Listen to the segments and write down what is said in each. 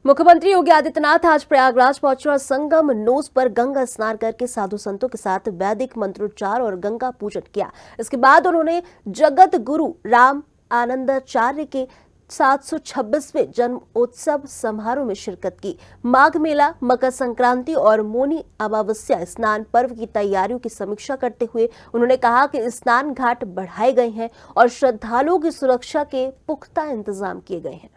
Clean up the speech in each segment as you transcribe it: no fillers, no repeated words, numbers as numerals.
मुख्यमंत्री योगी आदित्यनाथ आज प्रयागराज पहुंचे और संगम नोस पर गंगा स्नान करके साधु संतों के साथ वैदिक मंत्रोच्चार और गंगा पूजन किया। इसके बाद उन्होंने जगत गुरु राम आनंदाचार्य के 726वें जन्मोत्सव समारोह में शिरकत की। माघ मेला, मकर संक्रांति और मौनी अमावस्या स्नान पर्व की तैयारियों की समीक्षा करते हुए उन्होंने कहा कि स्नान घाट बढ़ाए गए हैं और श्रद्धालुओं की सुरक्षा के पुख्ता इंतजाम किए गए हैं।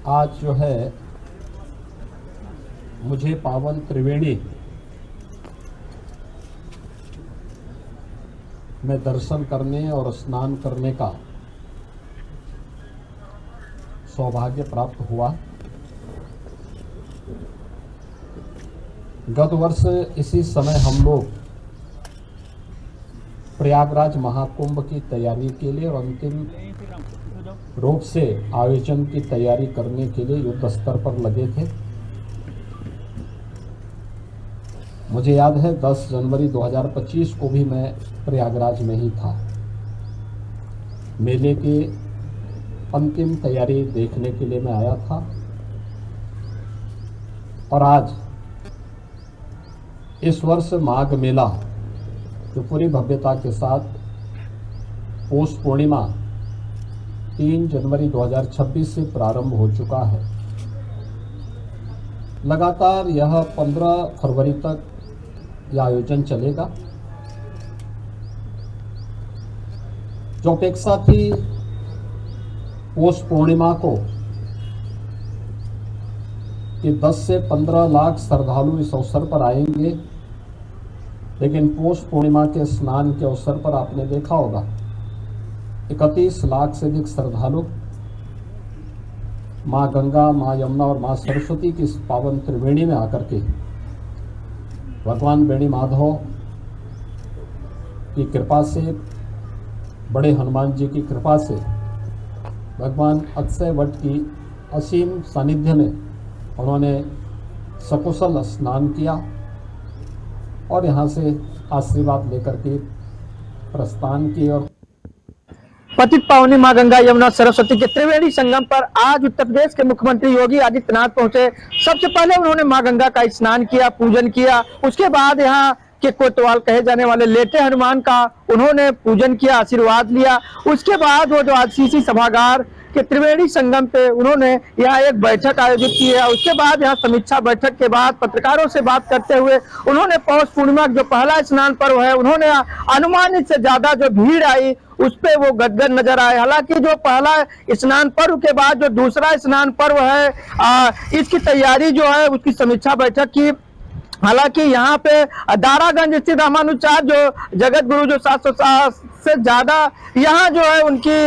आज जो है मुझे पावन त्रिवेणी में दर्शन करने और स्नान करने का सौभाग्य प्राप्त हुआ। गत वर्ष इसी समय हम लोग प्रयागराज महाकुंभ की तैयारी के लिए और अंतिम रूप से आयोजन की तैयारी करने के लिए युद्ध स्तर पर लगे थे। मुझे याद है 10 जनवरी 2025 को भी मैं प्रयागराज में ही था। मेले की अंतिम तैयारी देखने के लिए मैं आया था और आज इस वर्ष माघ मेला जो पूरी भव्यता के साथ पौष पूर्णिमा 3 जनवरी 2026 से प्रारंभ हो चुका है। लगातार यह 15 फरवरी तक यह आयोजन चलेगा। जो अपेक्षा थी पौष पूर्णिमा को कि 10 से 15 लाख श्रद्धालु इस अवसर पर आएंगे, लेकिन पौष पूर्णिमा के स्नान के अवसर पर आपने देखा होगा 31 लाख से अधिक श्रद्धालु माँ गंगा, माँ यमुना और माँ सरस्वती की इस पावन त्रिवेणी में आकर के भगवान बेणी माधव की कृपा से, बड़े हनुमान जी की कृपा से, भगवान अक्षय वट की असीम सानिध्य में उन्होंने सकुशल स्नान किया और यहाँ से आशीर्वाद लेकर के प्रस्थान किए। और पतित पावनी मां गंगा यमुना सरस्वती के त्रिवेणी संगम पर आज उत्तर प्रदेश के मुख्यमंत्री योगी आदित्यनाथ पहुंचे। सबसे पहले उन्होंने मां गंगा का स्नान किया, पूजन किया। उसके बाद यहाँ के कोतवाल कहे जाने वाले लेटे हनुमान का उन्होंने पूजन किया, आशीर्वाद लिया। उसके बाद वो जो आरसीसी सभागार के त्रिवेणी संगम पे उन्होंने यहाँ एक बैठक आयोजित की है। उसके बाद यहाँ समीक्षा बैठक के बाद पत्रकारों से बात करते हुए उन्होंने पौष पूर्णिमा जो पहला स्नान पर्व है, उन्होंने अनुमानित से ज्यादा जो भीड़ आई उस पे वो गदगद नजर आए। हालांकि जो पहला स्नान पर्व के बाद जो दूसरा स्नान पर्व है, इसकी तैयारी जो है उसकी समीक्षा बैठक की। हालांकि यहाँ पे दारागंज स्थित रामानुचार्य जो जगत गुरु जो 700 से ज्यादा यहाँ जो है उनकी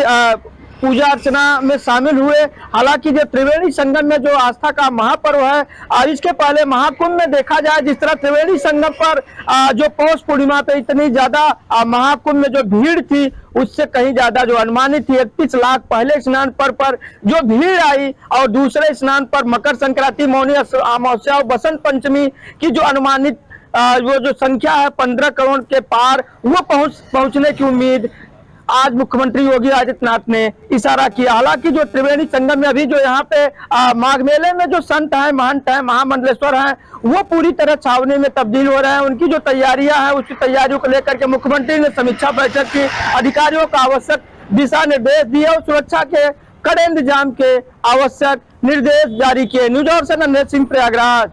पूजा अर्चना में शामिल हुए। हालांकि जो त्रिवेणी संगम में जो आस्था का महापर्व है, और इसके पहले महाकुंभ में देखा जाए जिस तरह त्रिवेणी संगम पर जो पौष पूर्णिमा पे इतनी ज्यादा महाकुंभ में जो भीड़ थी उससे कहीं ज्यादा जो अनुमानित थी 31 लाख पहले स्नान पर जो भीड़ आई, और दूसरे स्नान पर मकर संक्रांति, मौनी अमावस्या और बसंत पंचमी की जो अनुमानित वो जो संख्या है 15 करोड़ के पार, वो पहुंचने की उम्मीद आज मुख्यमंत्री योगी आदित्यनाथ ने इशारा किया। हालांकि जो त्रिवेणी संगम में अभी जो यहाँ पे माघ मेले में जो संत हैं, महंत हैं, महामंडलेश्वर हैं, वो पूरी तरह छावनी में तब्दील हो रहे हैं। उनकी जो तैयारियां हैं उसकी तैयारियों को लेकर के मुख्यमंत्री ने समीक्षा बैठक की, अधिकारियों को आवश्यक दिशा निर्देश दिए और सुरक्षा के कड़े इंतजाम के आवश्यक निर्देश जारी किए। न्यूज और से नन्हे सिंह, प्रयागराज।